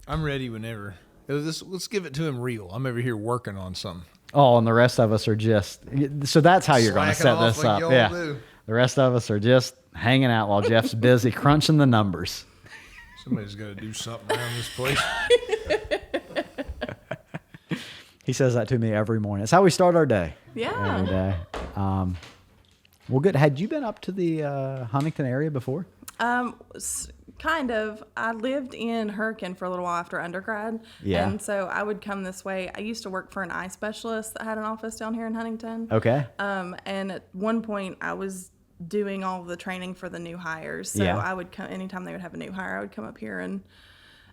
I'm ready whenever. Let's give it to him real. I'm over here working on something. Oh, and the rest of us are just... So that's how you're going to set this up. Yeah. Do. The rest of us are just hanging out while Jeff's busy crunching the numbers. Somebody's got to do something around this place. He says that to me every morning. It's how we start our day. Yeah. Every day. Well, good. Had you been up to the Huntington area before? Kind of. I lived in Hurricane for a little while after undergrad. Yeah. And so I would come this way. I used to work for an eye specialist that had an office down here in Huntington. Okay. And at one point I was doing all of the training for the new hires. So Yeah. I would come anytime they would have a new hire, I would come up here, and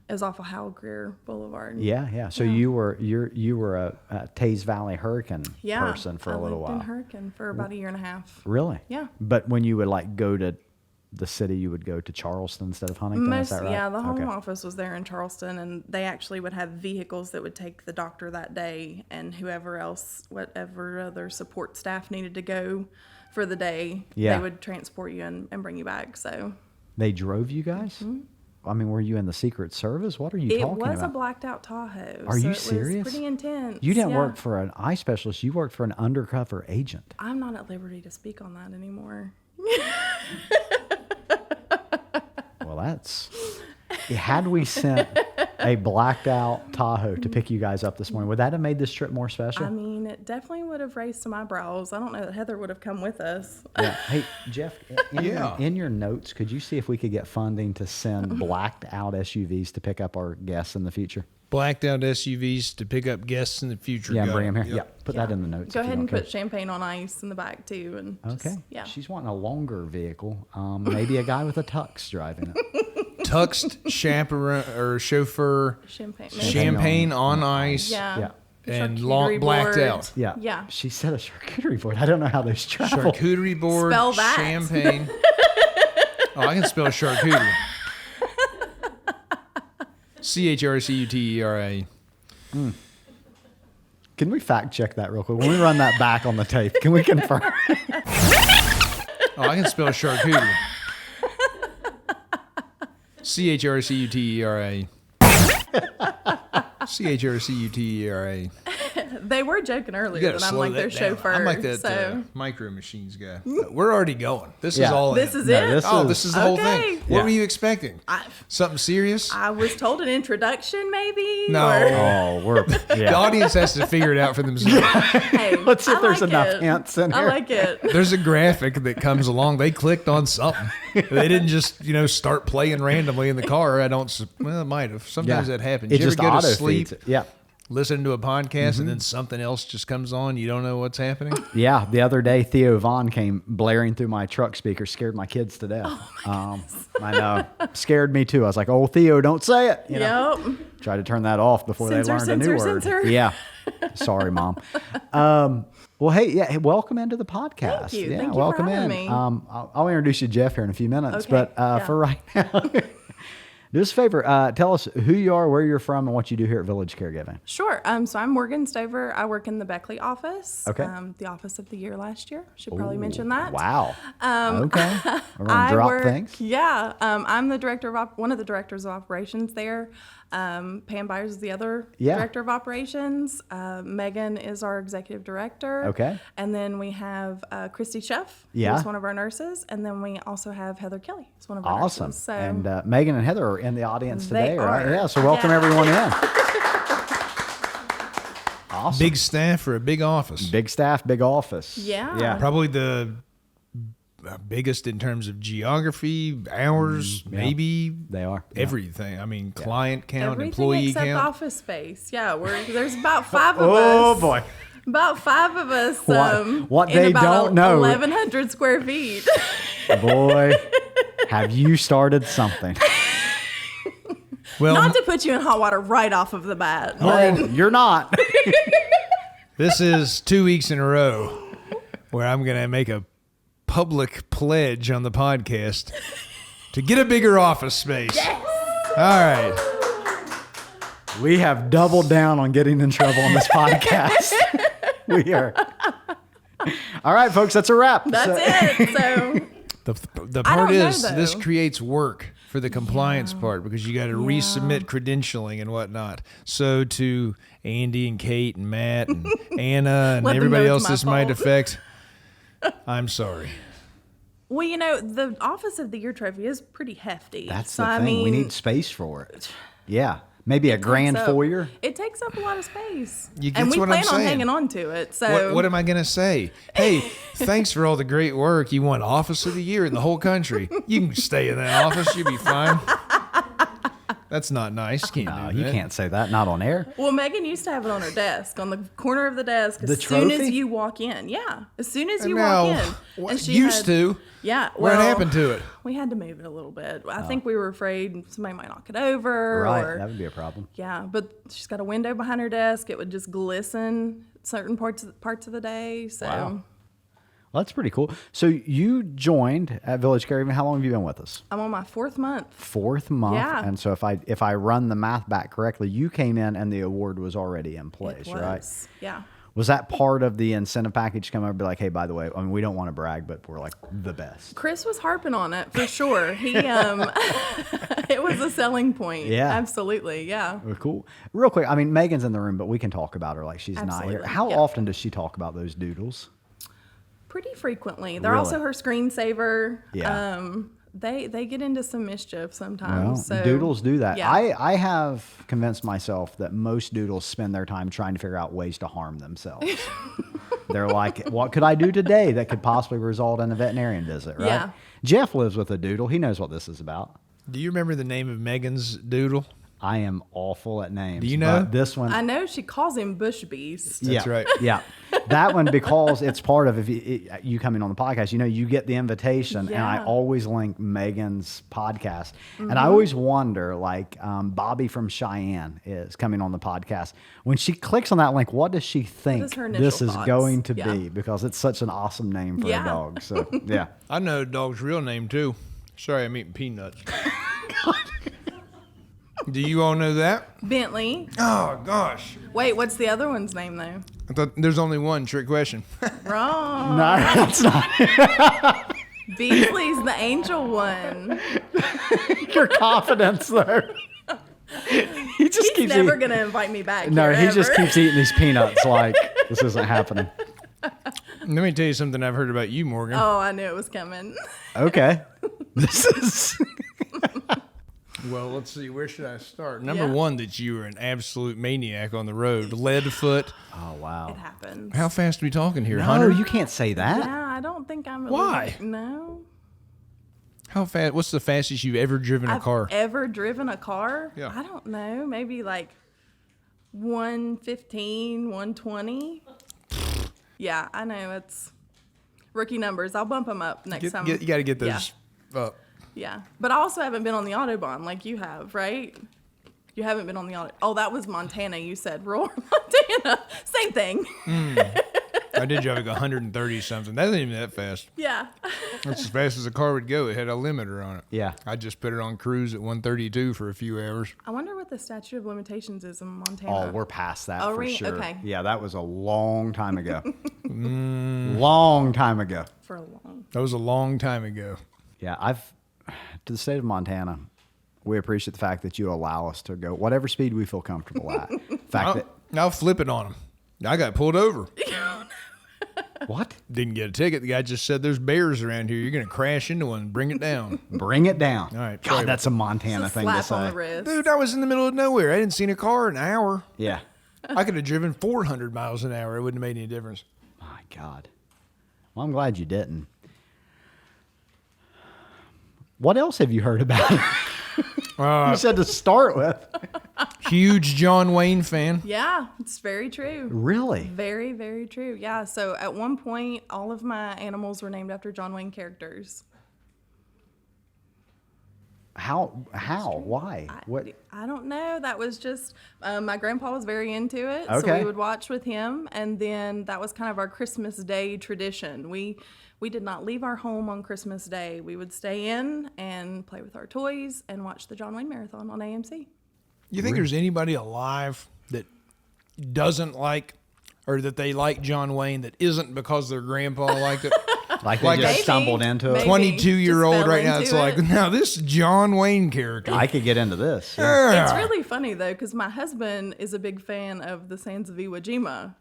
it was off of Howell Greer Boulevard. Yeah. So you were a Taze Valley Hurricane person for a little while. I lived in Hurricane for about a year and a half. Really? Yeah. But when you would like go to the city, you would go to Charleston instead of Huntington. Is that right? Yeah, the home office was there in Charleston, and they actually would have vehicles that would take the doctor that day and whatever other support staff needed to go for the day. Yeah. They would transport you and bring you back. So they drove you guys? Mm-hmm. I mean, were you in the Secret Service? What are you talking about? It was a blacked out Tahoe. Are you it serious? Was pretty intense. You didn't work for an eye specialist. You worked for an undercover agent. I'm not at liberty to speak on that anymore. Well, that's... Had we sent a blacked out Tahoe to pick you guys up this morning, would that have made this trip more special? I mean, it definitely would have raised some eyebrows. I don't know that Heather would have come with us. Yeah. Hey, Jeff, in your notes, could you see if we could get funding to send blacked out SUVs to pick up our guests in the future? Blacked out SUVs to pick up guests in the future. Yeah, bring them here. Yep. Yeah, put that in the notes. Go ahead and put champagne on ice in the back too. And okay. Yeah. She's wanting a longer vehicle. Maybe a guy with a tux driving it. Tuxed chaperone or chauffeur. Champagne on ice. Yeah. And blacked out. Yeah. Yeah. She said a charcuterie board. I don't know how those travel. Charcuterie board. Spell that. Champagne. I can spell charcuterie. CHRCUTERA. Can we fact check that real quick? When we run that back on the tape, can we confirm? I can spell charcuterie. CHRCUTERA. CHRCUTERA. They were joking earlier that I'm like their chauffeur. I'm like that so. Micro Machines guy. We're already going. This is Yeah. all This in. is it? This is the whole Okay. thing. What were you expecting? Something serious? I was told an introduction, maybe. No. Oh, The audience has to figure it out for themselves. Hey, Let's see if there's like enough it. hints in I here. like it. There's a graphic that comes along. They clicked on something. They didn't just, start playing randomly in the car. Well, it might have. Sometimes that happens. It You ever just go to auto sleep, feeds it. Yeah. listen to a podcast, and then something else just comes on. You don't know what's happening. Yeah, the other day Theo Vaughn came blaring through my truck speaker, scared my kids to death. Oh I know, scared me too. I was like, "Oh, Theo, don't say it." You know? Yep. Tried to turn that off before they learned a new word. Censor. Yeah, sorry, Mom. Well, hey, welcome into the podcast. Thank you. Yeah, Thank you welcome for having in. me. I'll introduce you to Jeff here in a few minutes, Okay, but for right now. Do us a favor, tell us who you are, where you're from, and what you do here at Village Caregiving. Sure. So I'm Morgan Stover. I work in the Beckley office. Okay. The office of the year last year. Should probably mention that. Wow. Okay. We're going to drop things. Yeah. I'm the one of the directors of operations there. Pam Byers is the other director of operations. Megan is our executive director. Okay. And then we have Christy Schuff, Yeah. who's one of our nurses. And then we also have Heather Kelly, who's one of our Awesome. nurses. So And Megan and Heather are in the audience today, right? are. Yeah, so welcome everyone in. Awesome. Big staff for a big office. Big staff, big office. Yeah. Yeah. Probably the biggest in terms of geography, hours, maybe. They are. Everything. I mean, client count, everything employee except count. office space. Yeah, there's about 5 of us. Oh, boy. About 5 of us. What in they about don't know. 1,100 square feet. Boy, have you started something. Well, Not to put you in hot water right off of the bat. Oh, you're not. this is 2 weeks in a row where I'm going to make a public pledge on the podcast to get a bigger office space. Yes. All right. We have doubled down on getting in trouble on this podcast. We are. All right, folks, that's a wrap. That's it. So The I part don't know, is though. this creates work for the compliance part because you got to resubmit credentialing and whatnot. So to Andy and Kate and Matt and Anna and Let them everybody know it's else my this might fault. affect, I'm sorry. Well, you know, the Office of the Year trophy is pretty hefty. That's so, the I thing. mean, we need space for it. Yeah. Maybe a grand takes up- foyer. It takes up a lot of space. You- and that's we what I'm plan on saying. hanging on to it. So What am I going to say? Hey, thanks for all the great work. You won Office of the Year in the whole country. You can stay in that office. You'll be fine. That's not nice. Can't No, do you that. can't say that. Not on air. Well, Megan used to have it on her desk, on the corner of the desk, as The soon as trophy? you walk in. Yeah, as soon as you Now, walk in. what- And she used had- to. Yeah. What well, happened to it? We had to move it a little bit. I think we were afraid somebody might knock it over. Right. Or, That would be a problem. yeah, but she's got a window behind her desk. It would just glisten certain parts of the day. So Wow. Well, that's pretty cool. So you joined at Village Caravan. How long have you been with us? I'm on my 4th month. 4th month. Yeah. And so if I run the math back correctly, you came in and the award was already in It place, was. right? Yeah. Was that part of the incentive package to come over and be like, hey, by the way, I mean, we don't want to brag, but we're like the best. Chris was harping on it for sure. He it was a selling point. Yeah. Absolutely. Yeah. Well, cool. Real quick, I mean, Megan's in the room, but we can talk about her like she's not here. Absolutely. How Yeah. often does she talk about those doodles? Pretty frequently. They're Really? also her screensaver. Yeah. They get into some mischief Well, sometimes. So doodles do that. Yeah. I have convinced myself that most doodles spend their time trying to figure out ways to harm themselves. They're like, what could I do today that could possibly result in a veterinarian visit, right? Yeah. Jeff lives with a doodle. He knows what this is about. Do you remember the name of Megan's doodle? I am awful at names. Do you know? but this one? I know she calls him Bush Beast. That's yeah, right. Yeah. That one, because it's part of, if you coming on the podcast, you know, you get the invitation, and I Yeah. always link Megan's podcast. And Mm-hmm. I always wonder, like, Bobby from Cheyenne is coming on the podcast. When she clicks on that link, what does she think is her initial this is thoughts? going to Yeah. be? Because it's such an awesome name for a Yeah. dog. So, yeah. I know the dog's real name, too. Sorry, I'm eating peanuts. Do you all know that? Bentley. Oh, gosh. Wait, what's the other one's name though? I thought there's only one trick question. Wrong. No, that's not Beasley's the angel one. your confidence, though. He just He's keeps never eating. gonna invite me back. No, here, he just ever. keeps eating these peanuts like this isn't happening. Let me tell you something I've heard about you, Morgan. Oh, I knew it was coming. Okay. This is Well, let's see. Where should I start? Number Yeah. one, that you were an absolute maniac on the road. Lead foot. Oh It wow. happens. How fast are we talking here? No, 100? you can't say that. Yeah, I don't think I'm. Why? No. How fast? What's the fastest you've ever driven a I've car? ever driven a car? Yeah. I don't know. Maybe like 115, 120. Yeah, I know it's rookie numbers. I'll bump them up next time. You got to get those up. Yeah, but I also haven't been on the Autobahn like you have, right? You haven't been on the Auto. Oh, that was Montana. You said rural Montana. Same thing. I did drive like 130 something. That isn't even that fast. Yeah. That's as fast as a car would go. It had a limiter on it. Yeah. I just put it on cruise at 132 for a few hours. I wonder what the statute of limitations is in Montana. Oh, we're past that Oh, for really? sure. Okay. Yeah, that was a long time ago. Long time ago. For a long. That was a long time ago. Yeah, to the state of Montana, we appreciate the fact that you allow us to go whatever speed we feel comfortable at. Fact that I'll flip it on him. I got pulled over. what? Didn't get a ticket. The guy just said, "There's bears around here. You're going to crash into one. Bring it down." Bring it down. All right, sorry God, about that's a Montana Just a thing to slap on the say. wrist. Dude, I was in the middle of nowhere. I didn't see a car in an hour. Yeah. I could have driven 400 miles an hour. It wouldn't have made any difference. My God. Well, I'm glad you didn't. What else have you heard about? You said to start with. Huge John Wayne fan. Yeah, it's very true. Really? Very, very true. Yeah. So at one point, all of my animals were named after John Wayne characters. How? Why? What? I don't know. That was just my grandpa was very into it, so Okay. we would watch with him, and then that was kind of our Christmas Day tradition. We did not leave our home on Christmas Day. We would stay in and play with our toys and watch the John Wayne Marathon on AMC. You think there's anybody alive that doesn't like, or that they like John Wayne that isn't because their grandpa liked it? Like they Like just Maybe. stumbled into it. Maybe. 22-year-old Just right fell now. It's into like, it. now this John Wayne character. I could get into this. Yeah. Yeah. It's really funny though, because my husband is a big fan of the Sands of Iwo Jima.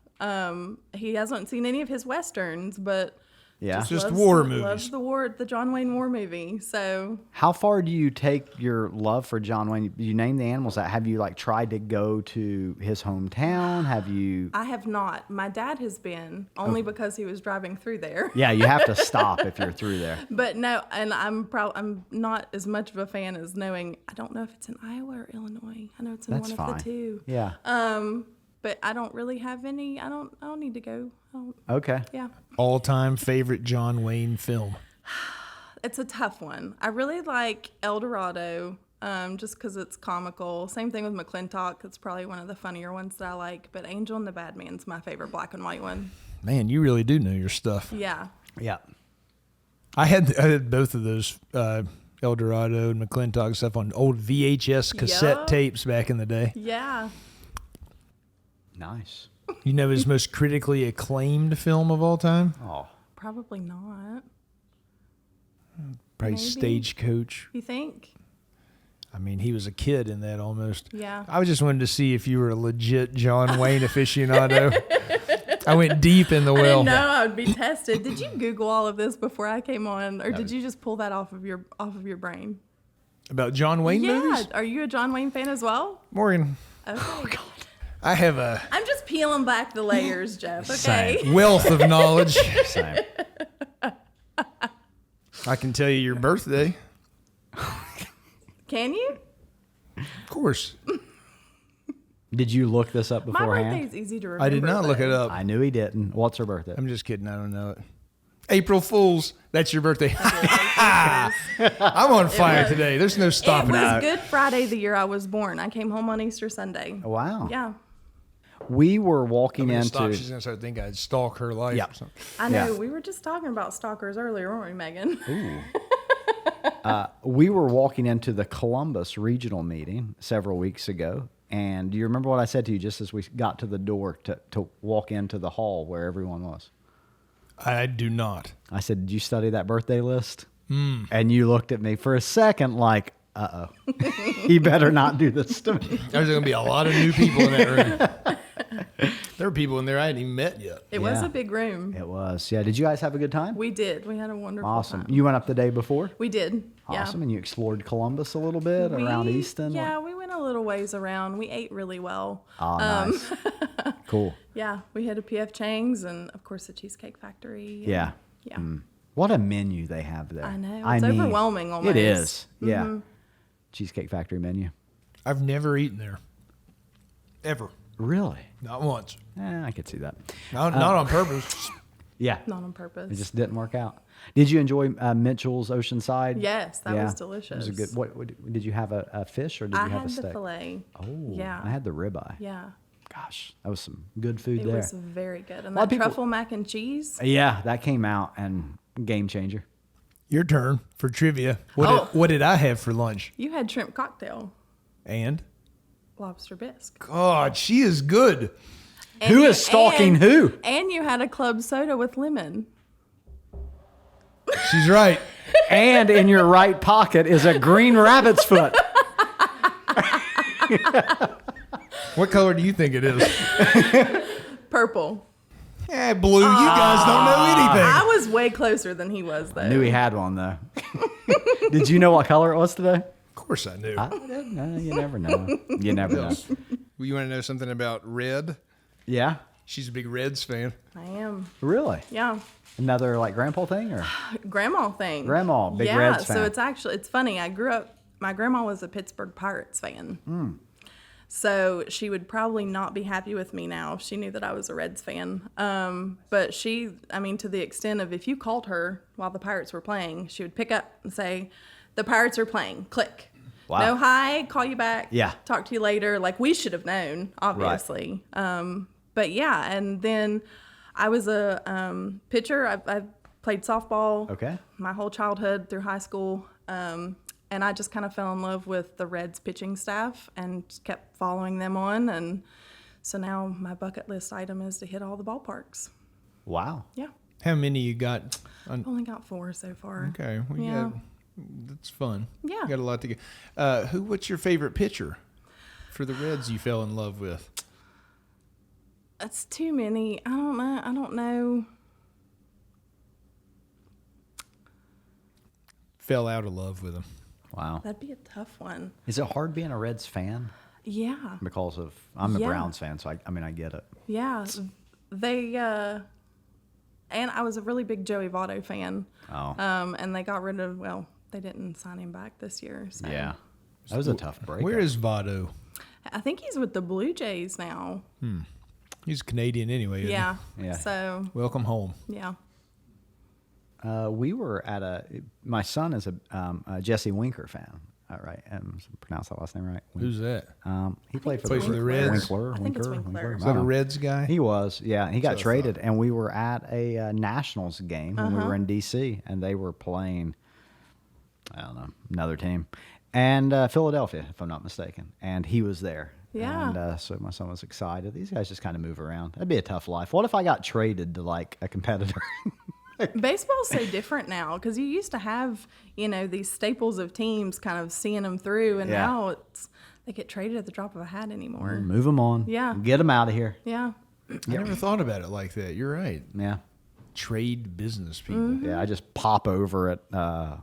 He hasn't seen any of his westerns, but Yeah. Just war movies. Loves the John Wayne war movie. So How far do you take your love for John Wayne? You name the animals that. Have you like tried to go to his hometown? Have you? I have not. My dad has been only because he was driving through there. Yeah, you have to stop if you're through there. But no, and I'm not as much of a fan as knowing. I don't know if it's in Iowa or Illinois. I know it's in That's one fine. of the two. Yeah. But I don't really have any. I don't need to go. Okay. Yeah. All-time favorite John Wayne film. It's a tough one. I really like El Dorado, just because it's comical. Same thing with McClintock. It's probably one of the funnier ones that I like. But Angel and the Bad Man's my favorite black and white one. Man, you really do know your stuff. Yeah. Yeah. I had both of those El Dorado and McClintock stuff on old VHS cassette Yeah. tapes back in the day. Yeah. Nice. You know his most critically acclaimed film of all time? Oh. Probably not. Probably Maybe. Stagecoach. You think? I mean, he was a kid in that almost. Yeah. I was just wanted to see if you were a legit John Wayne aficionado. I went deep in the I well. didn't know I would be tested. Did you Google all of this before I came on, or did you just pull that off of your brain? About John Wayne Yeah. movies? Are you a John Wayne fan as well? Morgan, Okay. I have a I'm just peeling back the layers, Jeff. Okay. wealth of knowledge. Same. I can tell you your birthday. Can you? Of course. Did you look this up My beforehand? birthday's easy to remember. I did not look it though. up. I knew he didn't. What's her birthday? I'm just kidding. I don't know it. April Fools. That's your birthday. It I'm on fire was. today. There's no stopping was it. Good Friday the year I was born. I came home on Easter Sunday. Wow. Yeah. We were walking She's into. going to start thinking I'd stalk her life Yeah. or something. I know. Yeah. We were just talking about stalkers earlier, weren't we, Megan? We were walking into the Columbus regional meeting several weeks ago. And do you remember what I said to you just as we got to the door to walk into the hall where everyone was? I do not. I said, did you study that birthday list? And you looked at me for a second like, uh-oh. He better not do this to me. There's going to be a lot of new people in that room. There were people in there I hadn't even met yet. It was Yeah. a big room. It was. Yeah. Did you guys have a good time? We did. We had a wonderful Awesome. time. You went up the day before? We did. Awesome. And you explored Columbus a little bit around We- Easton? Yeah, we went a little ways around. We ate really well. Oh, nice. Cool. Yeah, we had a PF Chang's and, of course, the Cheesecake Factory. and- Yeah. Yeah. What a menu they have there. I know. It's overwhelming almost. It is. Yeah. Cheesecake Factory menu. I've never eaten there. Ever. Really? Not once. I could see that. Not on purpose. Yeah. Not on purpose. It just didn't work out. Did you enjoy Mitchell's Oceanside? Yes, that was It delicious. was a good. What did you have a fish or did I you have had a the steak? filet. Oh, Yeah. I had the ribeye. Yeah. Gosh, that was some good food It there. was very good. And lot of that people- truffle mac and cheese. Yeah, that came out and game changer. Your turn for trivia. Oh. What did I have for lunch? You had shrimp cocktail, And? lobster bisque. God, she is good. And Who you- is stalking and- who? And you had a club soda with lemon. She's right. And in your right pocket is a green rabbit's foot. What color do you think it is? Purple. Eh, blue. You guys don't know anything. I was way closer than he was, though. Knew he had one though. Did you know what color it was today? Of course I knew. I didn't know. You never know. You never know. You want to know something about Red? Yeah. She's a big Reds fan. I am. Really? Yeah. Another like grandpa thing or? Grandma thing. Grandma, big yeah, Reds fan. so it's funny. I grew up, my grandma was a Pittsburgh Pirates fan. So she would probably not be happy with me now if she knew that I was a Reds fan. But to the extent of if you called her while the Pirates were playing, she would pick up and say, "The Pirates are playing. Click." Wow. No hi, call you back. Yeah. Talk to you later. Like we should have known, obviously. But yeah, and then I was a pitcher. I played softball. Okay. My whole childhood through high school. And I just kind of fell in love with the Reds pitching staff and just kept following them on. And so now my bucket list item is to hit all the ballparks. Wow. Yeah. How many you got? I've only got 4 so far. Okay. Well, Yeah. That's fun. Yeah. You got a lot to get. What's your favorite pitcher for the Reds you fell in love with? It's too many. I don't know. Fell out of love with him. Wow. That'd be a tough one. Is it hard being a Reds fan? Yeah. Because of I'm a Yeah. Browns fan, so I get it. Yeah. They and I was a really big Joey Votto fan. Oh. And they got rid of, well, they didn't sign him back this year. So. Yeah. That was a tough break. Where is Votto? I think he's with the Blue Jays now. He's Canadian anyway. Isn't Yeah. Yeah. So, he? Welcome home. yeah. We were at my son is a Jesse Winker fan. Right? Pronounce that last name right? Who's that? He played for Plays for the Reds? Winkler. I think it's Winkler. Winkler. Is that a Reds guy? He was, yeah. He got what I traded, and we were at a Nationals game when we were in D.C., and they were playing, I don't know, another team, and Philadelphia, if I'm not mistaken, and he was there. Yeah. And so my son was excited. These guys just kind of move around. That'd be a tough life. What if I got traded to like a competitor? Baseball's so different now because you used to have, these staples of teams kind of seeing them through, and Yeah. now they get traded at the drop of a hat anymore. Move them on. Yeah. Get them out of here. Yeah. I never thought about it like that. You're right. Yeah. Trade business people. Mm-hmm. Yeah, I just pop over at, blah,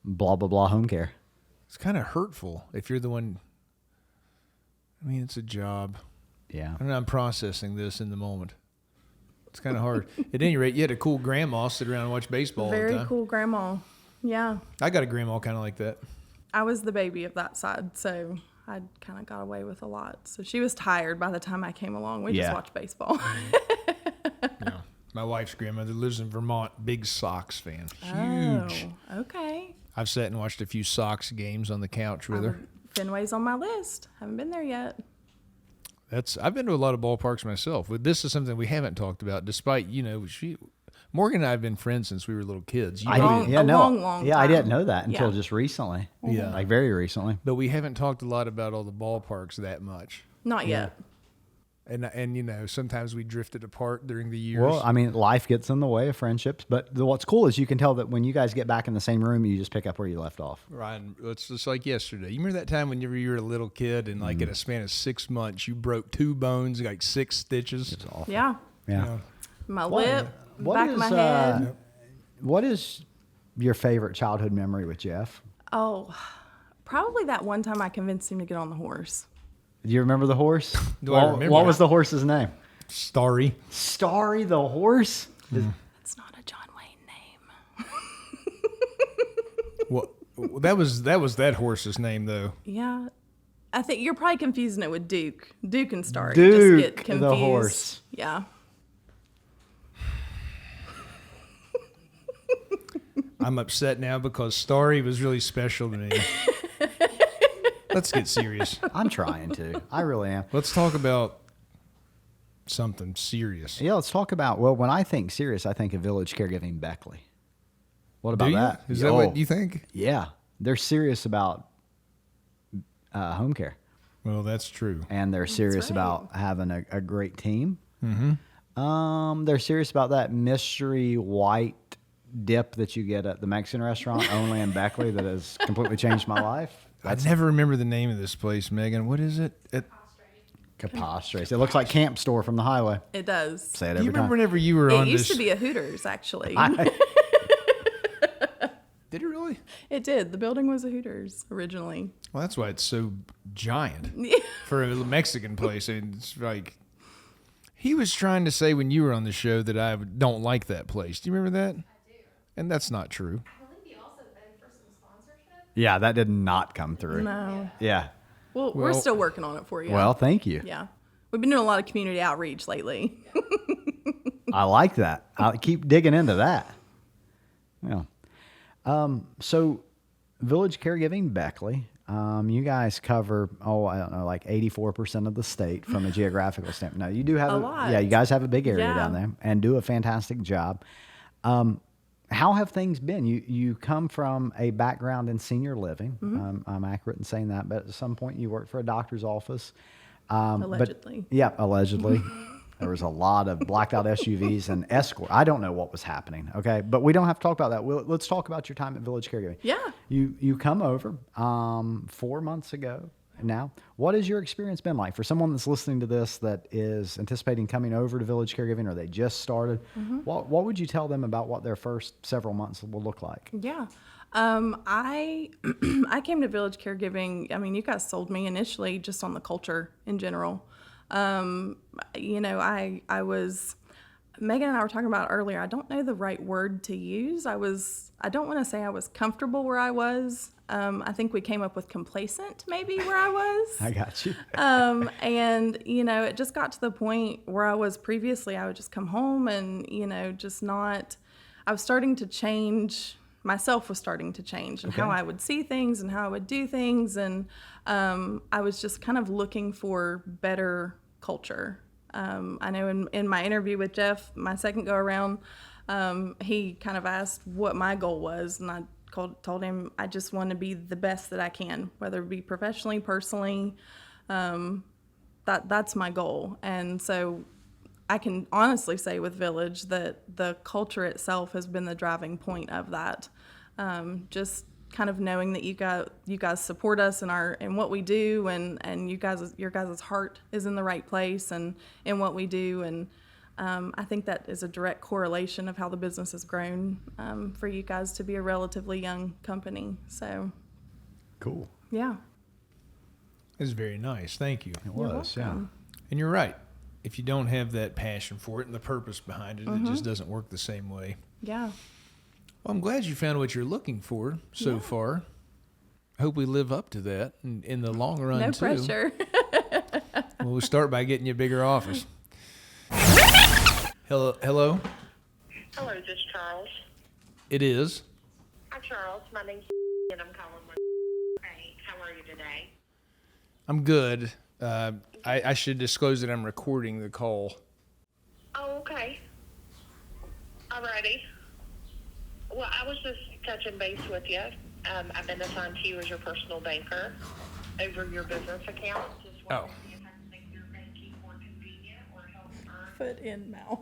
blah, blah home care. It's kind of hurtful if you're the one. I mean, it's a job. Yeah. I'm processing this in the moment. It's kind of hard. At any rate, you had a cool grandma sit around and watch baseball all the Very time. cool grandma. Yeah. I got a grandma kind of like that. I was the baby of that side, so I kind of got away with a lot. So she was tired by the time I came along. We Yeah. just watched baseball. Yeah. My wife's grandmother lives in Vermont. Big Sox fan. Huge. Oh, okay. I've sat and watched a few Sox games on the couch with her. Fenway's on my list. Haven't been there yet. I've been to a lot of ballparks myself. But this is something we haven't talked about, despite, Morgan and I have been friends since we were little kids. I Long- didn't, a long yeah, I time. didn't know that until Yeah. just recently. Yeah. Like very recently. But we haven't talked a lot about all the ballparks that much. Not yet. And sometimes we drifted apart during the years. Well, I mean, life gets in the way of friendships, but what's cool is you can tell that when you guys get back in the same room, you just pick up where you left off. Ryan, it's just like yesterday. You remember that time when you were a little kid and like in a span of 6 months, you broke 2 bones, like 6 stitches? It's awful. Yeah. Yeah. You know, My What- lip, what back of my is, head. What is your favorite childhood memory with Jeff? Oh, probably that one time I convinced him to get on the horse. Do you remember the horse? Do I remember What it? was the horse's name? Starry. Starry the horse? It's not a John Wayne name. Well, that was that horse's name though. Yeah. I think you're probably confusing it with Duke. Duke and Starry. Duke, Just get confused. the horse. Yeah. I'm upset now because Starry was really special to me. Let's get serious. I'm trying to. I really am. Let's talk about something serious. Yeah, let's talk about, well, when I think serious, I think of Village Caregiving Beckley. What about Do you? that? Is that what you think? Yeah. They're serious about home care. Well, that's true. And they're serious right. about having a great team. Mm-hmm. They're serious about that mystery white dip that you get at the Mexican restaurant only in Beckley that has completely changed my life. I never remember the name of this place, Megan. What is it? Capostres. It looks like Camp Store from the highway. It does. Say it Do every you remember time. whenever you were It on used this? to be a Hooters, actually. Did it really? It did. The building was a Hooters originally. Well, that's why it's so giant for a Mexican place. And it's like he was trying to say when you were on the show that I don't like that place. Do you remember that? I do. And that's not true. I believe you also begged for some sponsorship. Yeah, that did not come through. No. Yeah. Well, we're still working on it for you. Well, thank you. Yeah. We've been doing a lot of community outreach lately. I like that. I'll keep digging into that. Yeah. So Village Caregiving Beckley, you guys cover, I don't know, like 84% of the state from a geographical standpoint. Now, you do have A lot. Yeah, you guys have a big area Yeah. down there and do a fantastic job. How have things been? You come from a background in senior living. I'm accurate in saying that, but at some point you worked for a doctor's office. Allegedly. Yeah, allegedly. There was a lot of blacked out SUVs and escort. I don't know what was happening. Okay, but we don't have to talk about that. Let's talk about your time at Village Caregiving. Yeah. You come over 4 months ago now. What has your experience been like for someone that's listening to this that is anticipating coming over to Village Caregiving or they just started? What would you tell them about what their first several months will look like? Yeah. I I came to Village Caregiving. I mean, you guys sold me initially just on the culture in general. You know, I was, Megan and I were talking about earlier, I don't know the right word to use. I don't want to say I was comfortable where I was. I think we came up with complacent maybe where I was. I got you. And, you know, it just got to the point where I was previously. I would just come home and, you know, just not, I was starting to change. Myself was starting to change and how I would see things and how I would do things. And I was just kind of looking for better culture. I know in my interview with Jeff, my second go around, he kind of asked what my goal was. And I told him I just want to be the best that I can, whether it be professionally, personally. That's my goal. And so I can honestly say with Village that the culture itself has been the driving point of that. Just kind of knowing that you guys support us in what we do, and your guys' heart is in the right place and in what we do, and I think that is a direct correlation of how the business has grown for you guys to be a relatively young company. So, Cool. yeah. It's very nice. Thank you. It was, yeah. And you're right. If you don't have that passion for it and the purpose behind it, it just doesn't work the same way. Yeah. Well, I'm glad you found what you're looking for so far. I hope we live up to that in the long run, No too. pressure. Well, we'll start by getting you a bigger office. Hello? Hello, is this Charles? It is. Hi, Charles. My name's and I'm calling with. Hey, how are you today? I'm good. I should disclose that I'm recording the call. Oh, okay. Alrighty. Well, I was just touching base with you. I've been assigned to you as your personal banker over your business account. Just wanted to see if I can make your banking more convenient or help earn. Foot in mouth.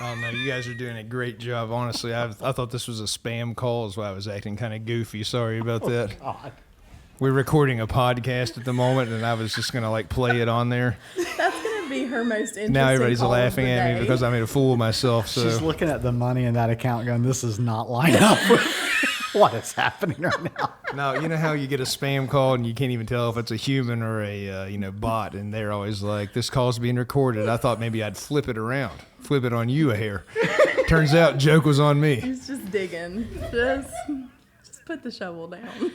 Oh, no, you guys are doing a great job. Honestly, I thought this was a spam call, is why I was acting kind of goofy. Sorry about that. God. We're recording a podcast at the moment, and I was just going to, play it on there. That's going to be her most interesting Now everybody's call of laughing the at me day. because I made a fool of myself. So She's looking at the money in that account going, this is not lined up with what is happening right now. now, you know how you get a spam call and you can't even tell if it's a human or a bot, and they're always like, "This call's being recorded." I thought maybe I'd flip it around, flip it on you a hair. Turns out, joke was on me. He's just digging. Just put the shovel down.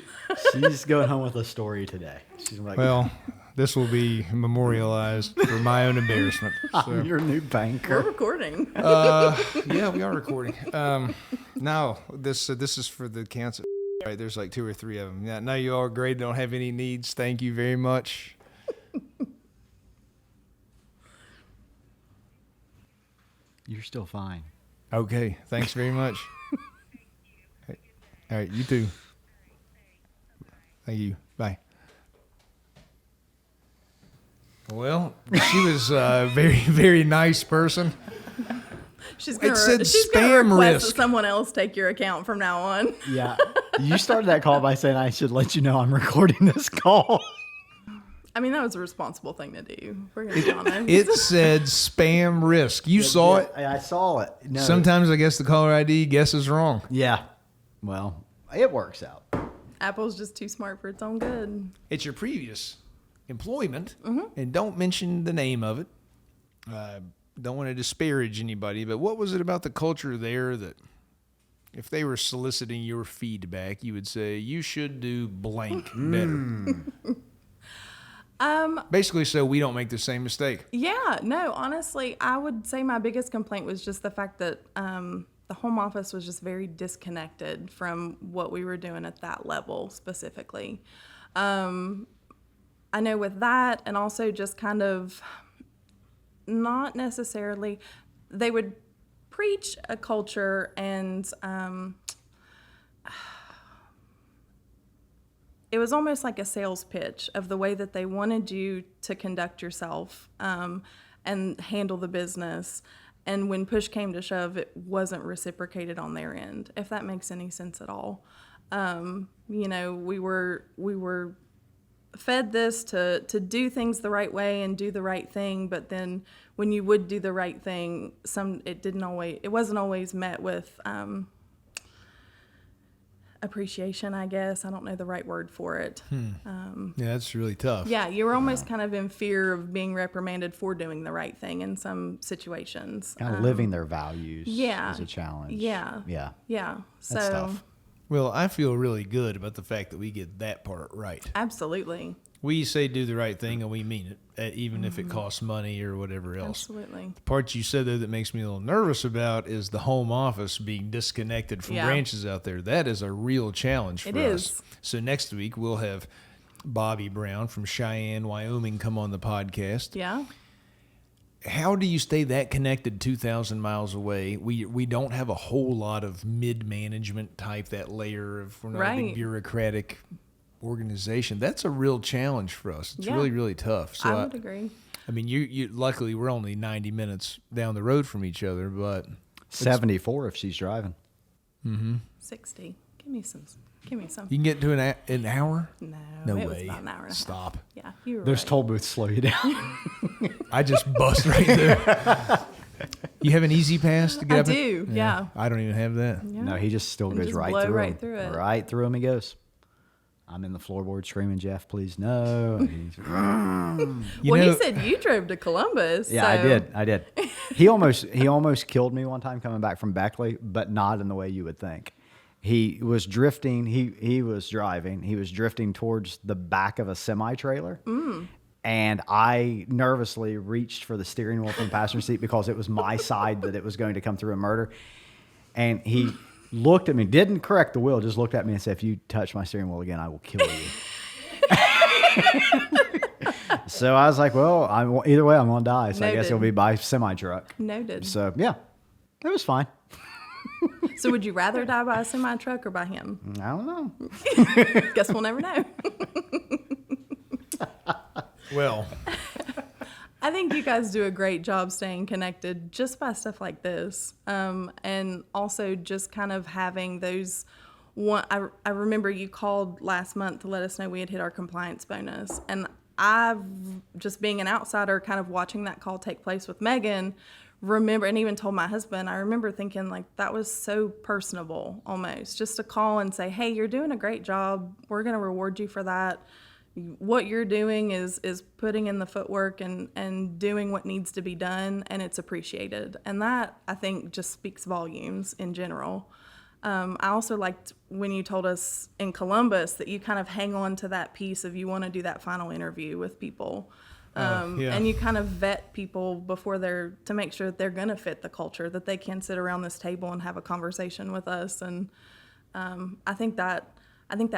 She's going home with a story today. She's like, Well, this will be memorialized for my own embarrassment. I'm So. your new We're banker. recording. Yeah, we are recording. Now this is for the cancer. Right, there's like 2 or 3 of them. Yeah, now you all are great. Don't have any needs. Thank you very much. You're still fine. Okay, thanks very much. All right, you too. Thank you. Bye. Well, she was a very, very nice person. She's It gonna, said she's gonna spam request risk. that someone else take your account from now on. Yeah. You started that call by saying, I should let you know I'm recording this call. I mean, that was a responsible thing to do. We're gonna be honest. It said spam risk. You saw it? I saw it. No. Sometimes I guess the caller ID guesses wrong. Yeah. Well, it works out. Apple's just too smart for its own good. It's your previous employment, and don't mention the name of it. Don't want to disparage anybody, but what was it about the culture there that if they were soliciting your feedback, you would say, you should do blank better? Basically, so we don't make the same mistake. Yeah, no, honestly, I would say my biggest complaint was just the fact that the home office was just very disconnected from what we were doing at that level specifically. I know with that, and also just kind of not necessarily, they would preach a culture and it was almost like a sales pitch of the way that they wanted you to conduct yourself and handle the business. And when push came to shove, it wasn't reciprocated on their end, if that makes any sense at all. You know, we were fed this to do things the right way and do the right thing, but then when you would do the right thing, it wasn't always met with appreciation, I guess. I don't know the right word for it. Yeah, that's really tough. Yeah, you were almost kind of in fear of being reprimanded for doing the right thing in some situations. Kind of living their values yeah, is a challenge. Yeah. Yeah. Yeah. So That's tough. Well, I feel really good about the fact that we get that part right. absolutely. We say do the right thing, and we mean it, even if it costs money or whatever else. Absolutely. The part you said, though, that makes me a little nervous about is the home office being disconnected from Yeah. branches out there. That is a real challenge for It us. is. So next week, we'll have Bobby Brown from Cheyenne, Wyoming, come on the podcast. Yeah. How do you stay that connected 2,000 miles away? We don't have a whole lot of mid-management type, that layer of, we're not a big Right. bureaucratic organization. That's a real challenge for us. It's Yeah. really, really tough. So I would agree. I mean, you luckily we're only 90 minutes down the road from each other, but 74 if she's driving. 60. Give me some. you can get to an hour? No, No it was way. about an hour and a half. Stop. Yeah, you were Those right. toll booths slow you down. I just bust right there. You have an easy pass to get I up? do, yeah. I don't even have that. Yeah. No, he just still And goes just right blow through right him. through it. Right through him he goes. I'm in the floorboard screaming, Jeff, please no. And he's, You Well, know, he said you drove to Columbus. yeah, so. I did. He almost killed me one time coming back from Beckley, but not in the way you would think. He was drifting. He was driving. He was drifting towards the back of a semi trailer. And I nervously reached for the steering wheel from the passenger seat because it was my side that it was going to come through and murder. And he looked at me, didn't correct the wheel, just looked at me and said, "If you touch my steering wheel again, I will kill you." So I was like, well, either way, I'm going to die. So I guess Noted. it'll be by semi truck. Noted. So yeah, it was fine. So would you rather die by a semi truck or by him? I don't know. Guess we'll never know. well, I think you guys do a great job staying connected just by stuff like this. And also just kind of having those I remember you called last month to let us know we had hit our compliance bonus. And I've just being an outsider, kind of watching that call take place with Megan, remember, and even told my husband, I remember thinking like that was so personable almost, just to call and say, hey, you're doing a great job. We're going to reward you for that. What you're doing is putting in the footwork and doing what needs to be done, and it's appreciated. And that, I think, just speaks volumes in general. I also liked when you told us in Columbus that you kind of hang on to that piece of you want to do that final interview with people. Yeah. And you kind of vet people before to make sure that they're going to fit the culture, that they can sit around this table and have a conversation with us. And I think that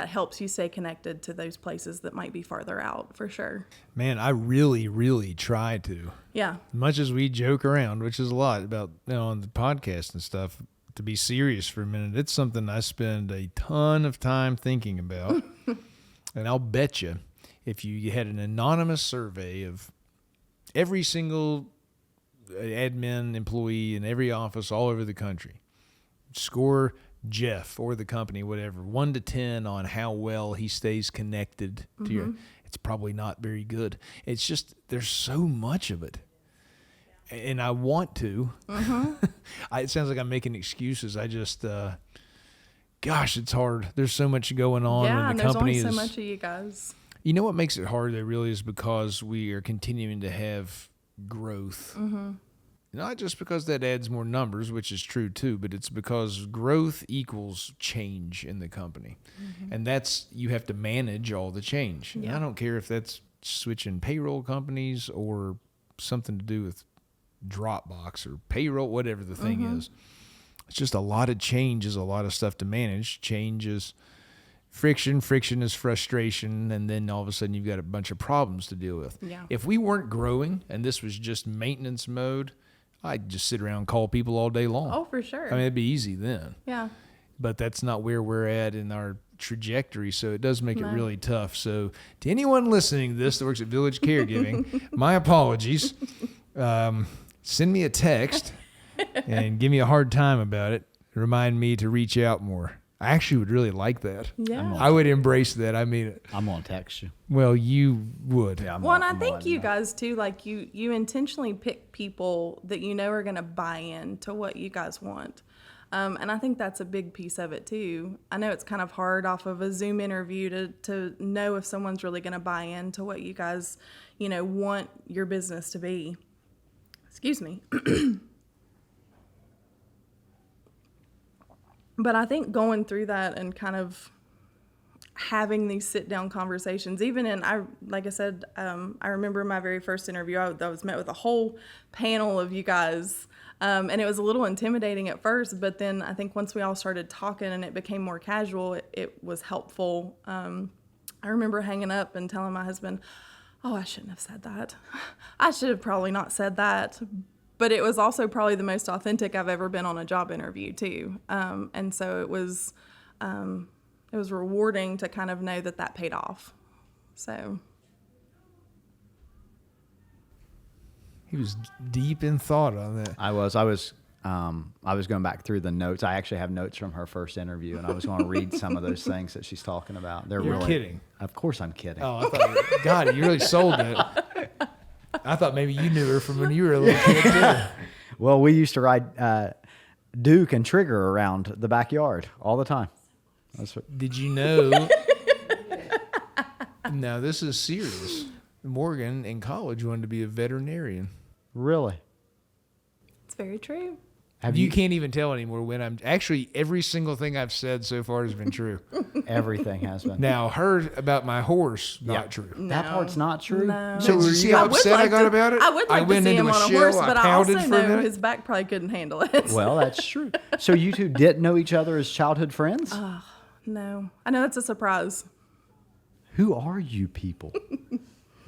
helps you stay connected to those places that might be farther out, for sure. man, I really, really try to. Yeah. As much as we joke around, which is a lot about on the podcast and stuff, to be serious for a minute, it's something I spend a ton of time thinking about. And I'll bet you, if you had an anonymous survey of every single admin employee in every office all over the country, score Jeff or the company, whatever, 1 to 10 on how well he stays connected to your, it's probably not very good. It's just, there's so much of it. And I want to. It sounds like I'm making excuses. I just, gosh, it's hard. There's so much going on. Yeah, when and the there's company only so is, much of you guys. You know what makes it hard, though, really, is because we are continuing to have growth. Not just because that adds more numbers, which is true, too, but it's because growth equals change in the company. And that's, you have to manage all the change. And Yeah. I don't care if that's switching payroll companies or something to do with Dropbox or payroll, whatever the thing is. It's just a lot of change is a lot of stuff to manage. Change is friction is frustration, and then all of a sudden you've got a bunch of problems to deal with. Yeah. If we weren't growing and this was just maintenance mode, I'd just sit around and call people all day long. Oh, for sure. I mean, it'd be easy then. Yeah. But that's not where we're at in our trajectory, so it does make it really tough. So to anyone listening to this that works at Village Caregiving, my apologies. Send me a text and give me a hard time about it. Remind me to reach out more. I actually would really like that. Yeah. I would embrace that. I mean, I'm gonna text you. well, you would. Yeah, Well, and I think you guys too, like you intentionally pick people that you know are going to buy in to what you guys want. And I think that's a big piece of it too. I know it's kind of hard off of a Zoom interview to know if someone's really going to buy into what you guys, want your business to be. Excuse me. But I think going through that and kind of having these sit-down conversations, like I said, I remember my very first interview, I was met with a whole panel of you guys, and it was a little intimidating at first, but then I think once we all started talking and it became more casual, it was helpful. I remember hanging up and telling my husband, oh, I shouldn't have said that. I should have probably not said that. But it was also probably the most authentic I've ever been on a job interview too. And so it was rewarding to kind of know that paid off. So. He was deep in thought on that. I was going back through the notes. I actually have notes from her first interview, and I was going to read some of those things that she's talking about. You're really kidding. Of course I'm kidding. Oh, I thought, God, you really sold it. I thought maybe you knew her from when you were a little kid too. Well, we used to ride Duke and Trigger around the backyard all the time. Did you know? Now, this is serious. Morgan in college wanted to be a veterinarian. Really? It's very true. You can't even tell anymore when I'm actually every single thing I've said so far has been true. Everything has been. Now, heard about my horse, not true. That part's not true. No. So did you see how upset I got about it? I would like to went see into him a on a shell, horse, I but I pounded also for a know minute. his back probably couldn't handle it. Well, that's true. So you two didn't know each other as childhood friends? No. I know that's a surprise. Who are you people?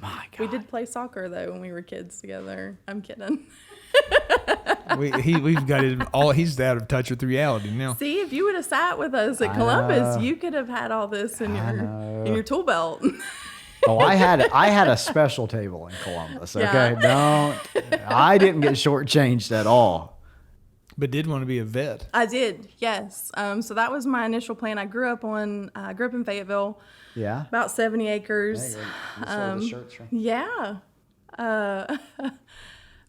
My God. We did play soccer, though, when we were kids together. I'm kidding. We've got him all. He's out of touch with reality now. See, if you would have sat with us at Columbus, you could have had all this in your tool belt. Oh, I had a special table in Columbus. Okay, I didn't get shortchanged at all. But did want to be a vet. I did, yes. So that was my initial plan. I grew up in Fayetteville. Yeah. About 70 acres. The shirts from. Yeah.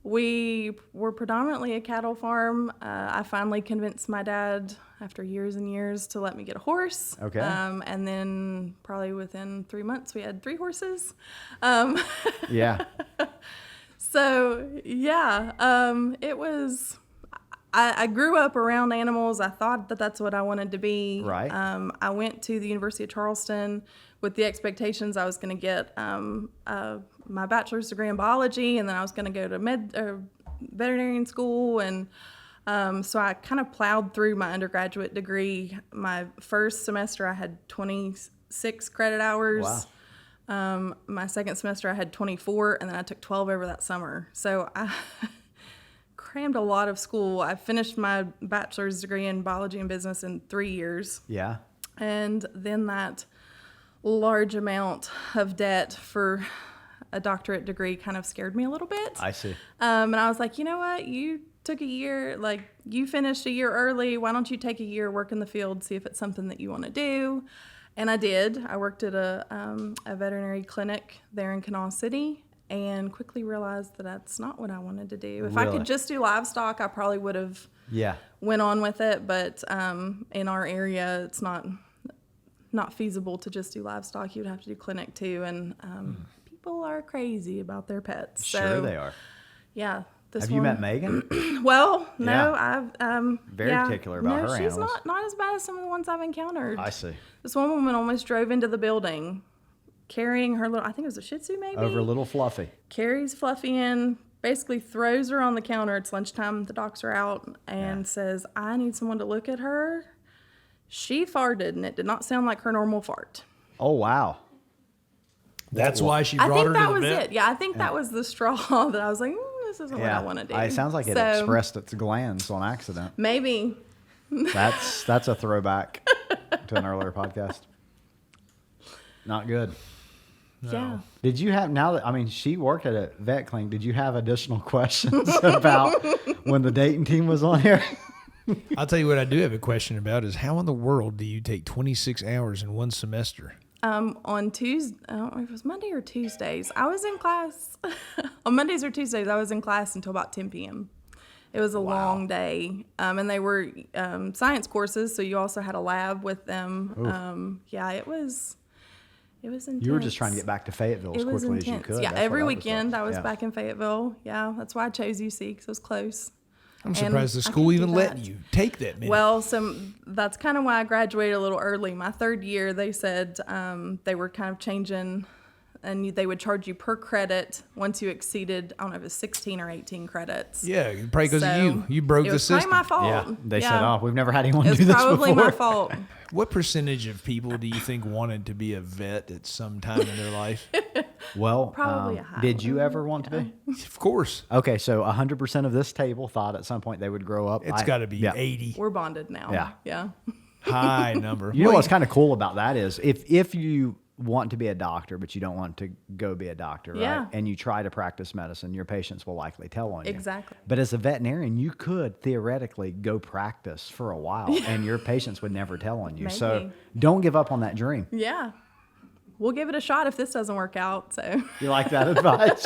We were predominantly a cattle farm. I finally convinced my dad, after years and years, to let me get a horse. Okay. And then probably within 3 months, we had 3 horses. Yeah. So, yeah, it was... I grew up around animals. I thought that that's what I wanted to be. Right. I went to the University of Charleston with the expectations I was going to get my bachelor's degree in biology, and then I was going to go to veterinarian school. And so I kind of plowed through my undergraduate degree. My first semester, I had 26 credit hours. Wow. My second semester, I had 24, and then I took 12 over that summer. So I... crammed a lot of school. I finished my bachelor's degree in biology and business in 3 years. Yeah. And then that large amount of debt for a doctorate degree kind of scared me a little bit. I see. And I was like, you know what? You took a year, you finished a year early. Why don't you take a year, work in the field, see if it's something that you want to do? And I did. I worked at a veterinary clinic there in Kanawha City, and quickly realized that that's not what I wanted to do. If I Really? could just do livestock, I probably would have Yeah. went on with it. But in our area, it's not feasible to just do livestock. You would have to do clinic too, and people are crazy about their pets. Sure So, they are. Yeah. Have you met Megan? Well, no, Yeah. I've Very particular about her she's animals. not as bad as some of the ones I've encountered. I see. This one woman almost drove into the building carrying her little, I think it was a Shih Tzu maybe. Over little Fluffy. Carries Fluffy in, basically throws her on the counter. It's lunchtime, the docs are out, and says, I need someone to look at her. She farted, and it did not sound like her normal fart. Oh, wow. That's why she I brought think her that to the was vet. it. Yeah, I think that was the straw that I was like, this isn't what I want to do. It sounds like it So, expressed its glands on accident. Maybe. That's a throwback to an earlier podcast. Not good. Yeah. Did you have, now that, I mean, she worked at a vet clinic, did you have additional questions about when the dating team was on here? I'll tell you what I do have a question about is how in the world do you take 26 hours in one semester? On Tuesday, I don't know if it was Monday or Tuesdays, I was in class. On Mondays or Tuesdays, I was in class until about 10 p.m. It was a long day. And they were science courses, so you also had a lab with them. Yeah, it was intense. You were just trying to get back to Fayetteville as It was quickly as you intense. could. Yeah, That's what every was weekend like. I was Yeah. back in Fayetteville. Yeah, that's why I chose UC, because it was close. I'm surprised the I school can't even do let that. you take that many. Well, that's kind of why I graduated a little early. My third year, they said they were kind of changing, and they would charge you per credit once you exceeded, I don't know if it was 16 or 18 credits. yeah, probably because of you. You broke it the was system. probably my fault. Yeah, they said, "Oh, we've never had anyone It was do this probably before." my fault. What percentage of people do you think wanted to be a vet at some time in their life? Well, Probably a high did you one, ever want to be? Of course. Okay, so 100% of this table thought at some point they would grow up. It's got to be yeah. 80. We're bonded now. Yeah. Yeah. High number. You know what's kind of cool about that is if you want to be a doctor, but you don't want to go be a doctor, right? Yeah. And you try to practice medicine, your patients will likely tell on you. Exactly. But as a veterinarian, you could theoretically go practice for a while and your patients would never tell on you. So Maybe. don't give up on that dream. Yeah. We'll give it a shot if this doesn't work out. So You like that advice?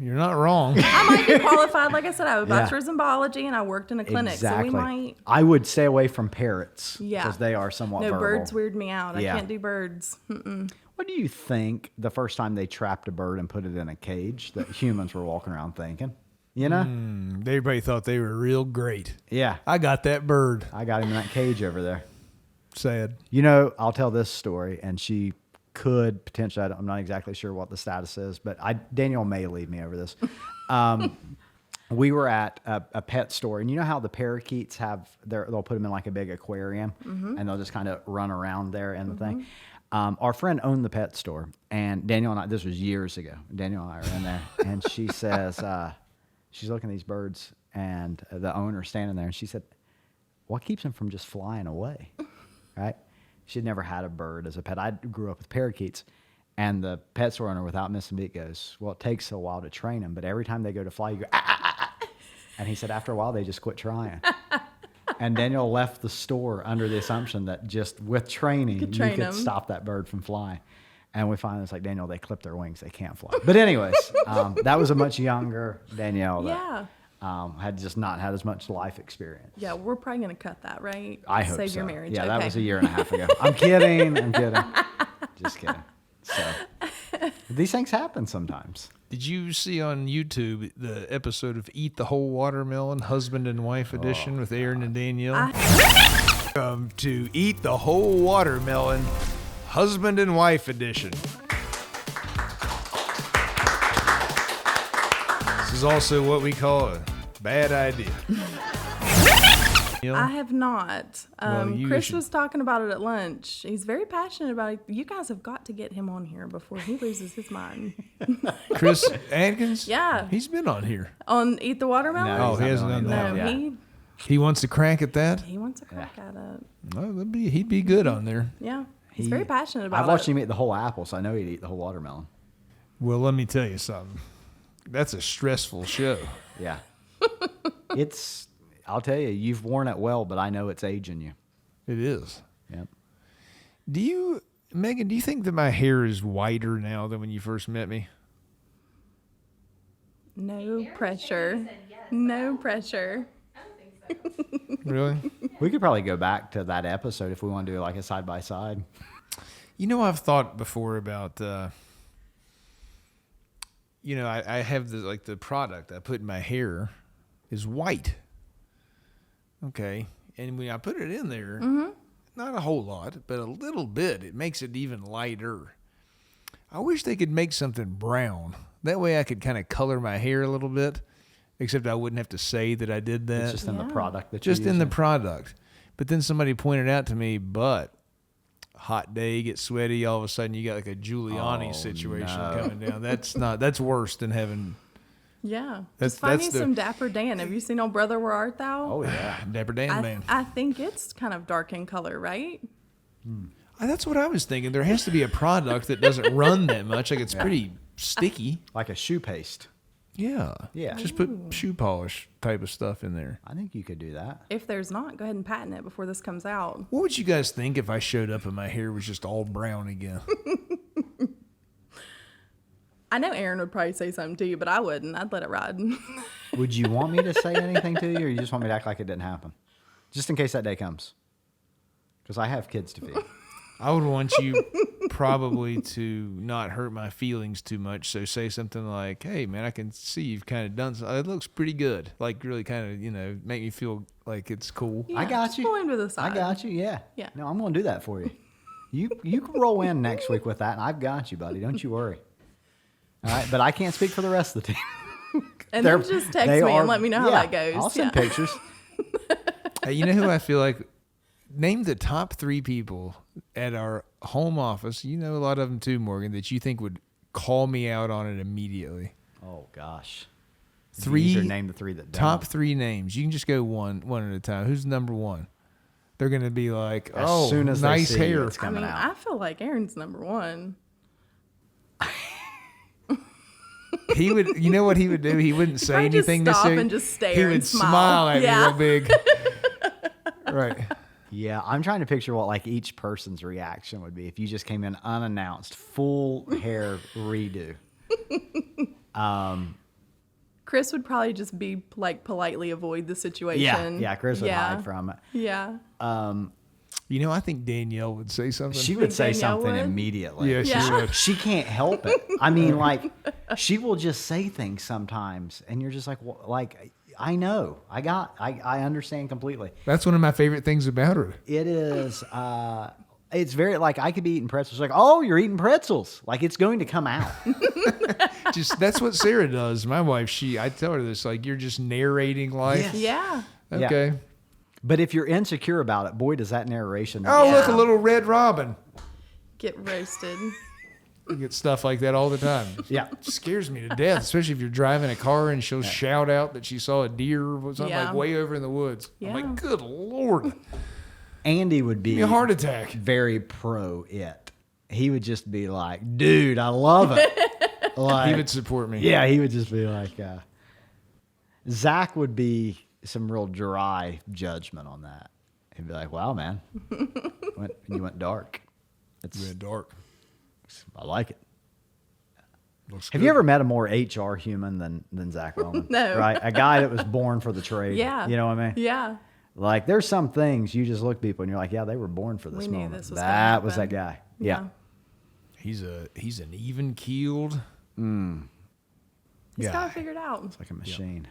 You're not wrong. I might be qualified. Like I said, I have a Yeah. bachelor's in biology and I worked in a clinic. Exactly. So we might. I would stay away from parrots Yeah. because they are somewhat No, verbal. birds weird me out. Yeah. I can't do birds. What do you think the first time they trapped a bird and put it in a cage that humans were walking around thinking? You know? Everybody thought they were real great. Yeah. I got that bird. I got him in that cage over there. Sad. You know, I'll tell this story, and she could potentially, I'm not exactly sure what the status is, but Daniel may leave me over this. We were at a pet store, and you know how the parakeets they'll put them in like a big aquarium, and they'll just kind of run around there and the thing. Our friend owned the pet store, and Daniel and I, this was years ago, Daniel and I were in there, and she says, she's looking at these birds, and the owner's standing there, and she said, what keeps them from just flying away? Right? She'd never had a bird as a pet. I grew up with parakeets. And the pet store owner, without missing a beat, goes, well, it takes a while to train them, but every time they go to fly, you go, ah, ah, ah, ah. And he said, after a while, they just quit trying. And Daniel left the store under the assumption that just with training, you train could 'em. stop that bird from flying. And we finally was like, Daniel, they clip their wings. They can't fly. But anyways, that was a much younger Danielle that had just not had as much life experience. Yeah, we're probably going to cut that, right? I hope Save so. your marriage. Yeah, that Okay. was a year and a half ago. I'm kidding. I'm kidding. Just kidding. So these things happen sometimes. Did you see on YouTube the episode of Eat the Whole Watermelon, Husband and Wife Edition with Aaron and Danielle? To Eat the Whole Watermelon, Husband and Wife Edition. This is also what we call a bad idea. I have not. Well, you Chris should- was talking about it at lunch. He's very passionate about it. You guys have got to get him on here before he loses his mind. Chris Adkins? Yeah. He's been on here. On Eat the Watermelon? Oh, he's he not hasn't doing done that. that. No, Yeah. he He wants to crack at that? he wants a crack at it. Well, he'd be good on there. Yeah. He's very passionate about I've watched it. him eat the whole apple, so I know he'd eat the whole watermelon. Well, let me tell you something. That's a stressful show. Yeah. I'll tell you, you've worn it well, but I know it's aging you. It is. Yep. Megan, do you think that my hair is whiter now than when you first met me? No pressure. No pressure. I don't think so. Really? We could probably go back to that episode if we want to do like a side by side. You know, I've thought before about, I have the product I put in my hair is white. Okay. And when I put it in there, not a whole lot, but a little bit, it makes it even lighter. I wish they could make something brown. That way I could kind of color my hair a little bit, except I wouldn't have to say that I did that. It's just in the Yeah. product that you're Just in the using. product. But then somebody pointed out to me, but hot day, get sweaty, all of a sudden you got like a Giuliani Oh, situation no. coming down. That's worse than having Yeah. That's- Just find that's me the- some Dapper Dan. Have you seen old Brother Where Art Thou? Oh, yeah. Dapper Dan Man. I think it's kind of dark in color, right? That's what I was thinking. There has to be a product that doesn't run that much. Like it's pretty sticky. Like a shoe paste. Yeah. Yeah. Just put shoe polish type of stuff in there. I think you could do that. If there's not, go ahead and patent it before this comes out. What would you guys think if I showed up and my hair was just all brown again? I know Aaron would probably say something to you, but I wouldn't. I'd let it ride. Would you want me to say anything to you, or you just want me to act like it didn't happen? Just in case that day comes. Because I have kids to feed. I would want you probably to not hurt my feelings too much. So say something like, hey, man, I can see you've kind of done something. It looks pretty good. Like really kind of, make me feel like it's cool. Yeah, I got just you. pull him to the side. I got you, yeah. Yeah. No, I'm going to do that for you. You can roll in next week with that, and I've got you, buddy. Don't you worry. All right, but I can't speak for the rest of the team. And then just text me and let me know how that goes. I'll send pictures. Hey, you know who I feel like? Name the top 3 people at our home office. You know a lot of them too, Morgan, that you think would call me out on it immediately. Oh, gosh. 3 These are name the 3 that don't. top 3 names. You can just go one at a time. Who's number 1? They're gonna be like, As soon as they nice see hair. it's I coming mean, out. I feel like Aaron's number 1. He would, you know what he would do? He wouldn't say Probably just anything stop necessarily. and just stare He and would smile. at Yeah. me real big. Right. Yeah, I'm trying to picture what like each person's reaction would be if you just came in unannounced, full hair redo. Chris would probably just be like politely avoid the situation. Yeah, Chris would hide from it. Yeah. I think Danielle would say something. She would say Danielle something would? immediately. Yeah, she Yeah. would. She can't help it. I mean, like, she will just say things sometimes, and you're just like, well, like, I know, I understand completely. That's one of my favorite things about her. It is, it's very, like, I could be eating pretzels, like, oh, you're eating pretzels. Like, it's going to come out. Just that's what Sarah does. My wife, I tell her this, like, you're just narrating life. Yeah. Okay. But if you're insecure about it, boy, does that narration. Oh, Yeah. look, a little red robin. Get roasted. You get stuff like that all the time. Yeah. It scares me to death, especially if you're driving a car and she'll shout out that she saw a deer or something Yeah. like way over in the woods. Yeah. I'm like, good Lord. Andy would be Give me a heart attack. very pro it. He would just be like, dude, I love it. Like, He would support me. yeah, he would just be like, Zach would be some real dry judgment on that. He'd be like, wow, man, you went dark. It's, Red dark. I like it. Looks Have good. you ever met a more HR human than Zach Roman? No. Right? A guy that was born for the trade. Yeah. You know what I mean? Yeah. Like, there's some things you just look at people and you're like, yeah, they were born for this We knew moment. this was gonna That was that happen. guy. Yeah. He's an even keeled. He's Yeah. got it figured out. Like a machine.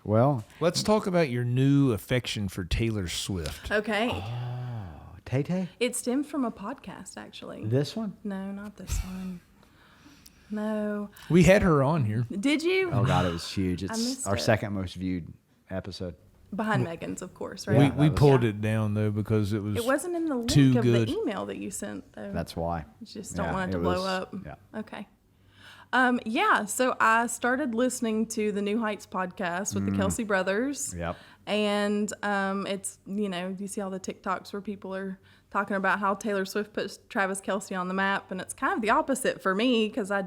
Well, Let's talk about your new affection for Taylor Swift. Okay. Tay-Tay? It stemmed from a podcast, actually. This one? No, not this one. No. We had her on here. Did you? Oh, God, it was huge. I It's missed our it. second most viewed episode. Behind Megan's, of course, We, right? we that was- pulled it down though because it was It wasn't in the link too of good. the email that you sent, though. That's why. You just don't Yeah, want it to it blow was- up. yeah. Okay. Yeah, so I started listening to the New Heights podcast with the Kelsey brothers. Yep. And it's, you see all the TikToks where people are talking about how Taylor Swift puts Travis Kelsey on the map. And it's kind of the opposite for me because I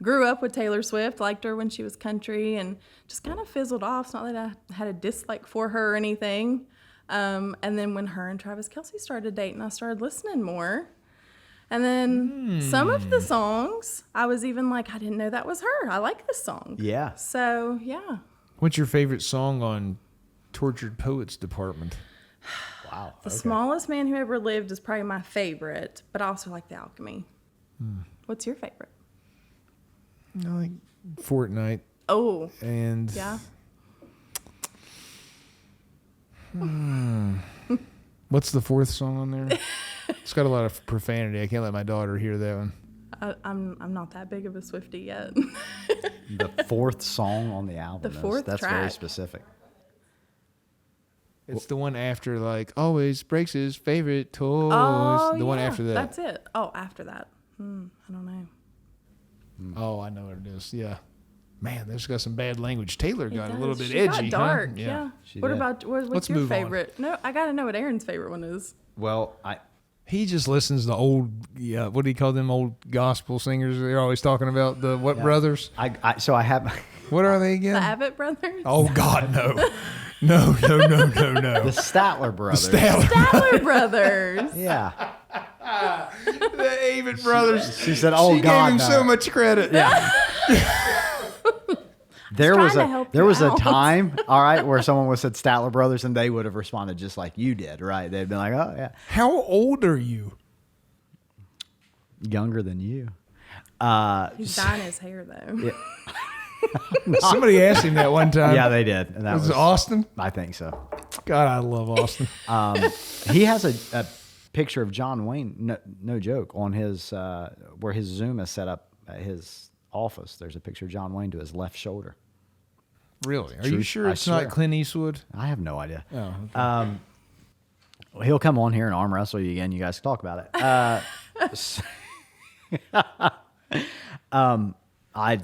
grew up with Taylor Swift, liked her when she was country, and just kind of fizzled off. It's not that I had a dislike for her or anything. And then when her and Travis Kelsey started dating, I started listening more. And then some of the songs, I was even like, I didn't know that was her. I like this song. Yeah. So, yeah. What's your favorite song on Tortured Poets Department? Wow. The Smallest Man Who Ever Lived is probably my favorite, but I also like The Alchemy. What's your favorite? I like Fortnite Oh, and yeah. what's the 4th song on there? It's got a lot of profanity. I can't let my daughter hear that one. I'm not that big of a Swiftie yet. The 4th song on the album. The 4th That's very track. specific. It's the one after like always breaks his favorite toys. Oh, the one yeah, after that. That's it. Oh, after that. I don't know. Oh, I know what it is. Yeah. Man, this got some bad language. Taylor got a little It bit does. edgy. She got dark. Huh? Yeah. She What did. about what's Let's your move on. favorite? No, I got to know what Aaron's favorite one is. Well, He just listens to old, what do you call them, old gospel singers? They're always talking about the what brothers? So I have What are they again? The Abbott brothers. Oh, God, no. No. the Statler brothers. Statler brothers. Yeah. The Abbott brothers. She said, "Oh she God, gave him no." so much credit. Yeah. There was trying to help there you was a out. time, all right, where someone would have said Statler brothers, and they would have responded just like you did, right? They'd been like, "Oh yeah, How old are you? younger than you." He's dyeing his hair though. Yeah. Somebody asked him that one time. Yeah, they did. And that Was it Austin? I think so. God, I love Austin. He has a picture of John Wayne, no joke, on his where his Zoom is set up at his office. There's a picture of John Wayne to his left shoulder. Really? Are you Truth, sure I it's swear. not Clint Eastwood? I have no idea. Oh, okay. He'll come on here and arm wrestle you again. You guys can talk about it.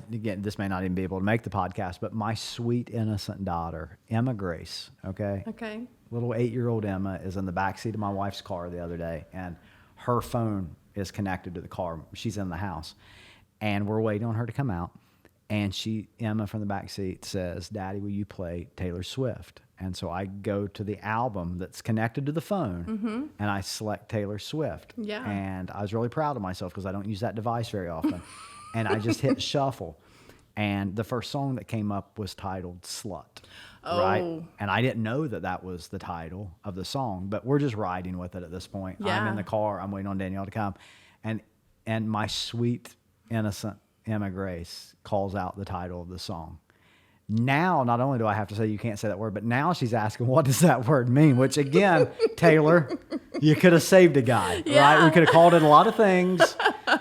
Again, this may not even be able to make the podcast, but my sweet innocent daughter, Emma Grace, okay? Okay. Little 8-year-old Emma is in the backseat of my wife's car the other day, and her phone is connected to the car. She's in the house, and we're waiting on her to come out. And Emma from the backseat says, "Daddy, will you play Taylor Swift?" And so I go to the album that's connected to the phone, and I select Taylor Swift. Yeah. And I was really proud of myself because I don't use that device very often. And I just hit shuffle, and the first song that came up was titled "Slut." Right? Oh. And I didn't know that was the title of the song, but we're just riding with it at this point. I'm Yeah. in the car. I'm waiting on Danielle to come. And my sweet, innocent Emma Grace calls out the title of the song. Now, not only do I have to say you can't say that word, but now she's asking, what does that word mean? Which, again, Taylor, you could have saved a guy, right? Yeah. We could have called it a lot of things,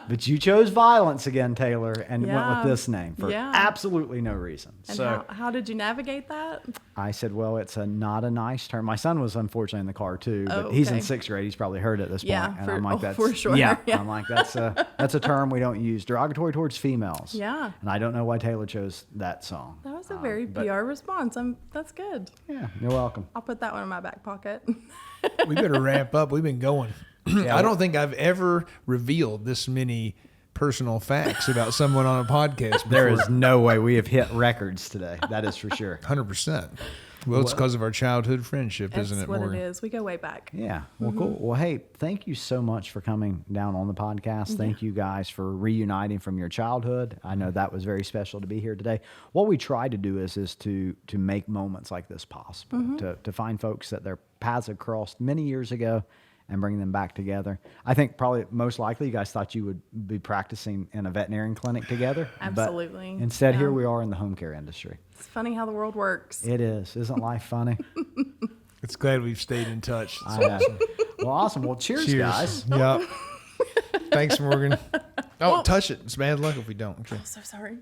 but you chose violence again, Taylor, and went Yeah. with this name for Yeah. absolutely no reason. And So how did you navigate that? I said, well, it's not a nice term. My son was unfortunately in the car too, but Oh, he's in okay. 6th grade. He's probably heard it at this Yeah, point. And for- I'm like, oh, that's for sure. Yeah. Yeah. I'm like, that's a term we don't use. Derogatory towards females. Yeah. And I don't know why Taylor chose that song. That was a very but- PR response. That's good. Yeah, you're welcome. I'll put that one in my back pocket. We better ramp up. We've been going. I don't think I've ever revealed this many personal facts about someone on a podcast before. There is no way we have hit records today. That is for sure. 100%. Well, it's because of our childhood friendship, That's isn't it, what Morgan? it is. We go way back. Yeah. Well, cool. Well, hey, thank you so much for coming down on the podcast. Thank you guys for reuniting from your childhood. I know that was very special to be here today. What we try to do is to make moments like this possible, to find folks that their paths have crossed many years ago and bring them back together. I think probably most likely you guys thought you would be practicing in a veterinarian clinic together. Absolutely. But instead, here Yeah. we are in the home care industry. It's funny how the world works. It is. Isn't life funny? It's glad we've stayed in touch. I know. Well, awesome. Well, cheers. Guys. Yep. Thanks, Morgan. Don't touch it. It's bad luck if we don't. Okay. So sorry.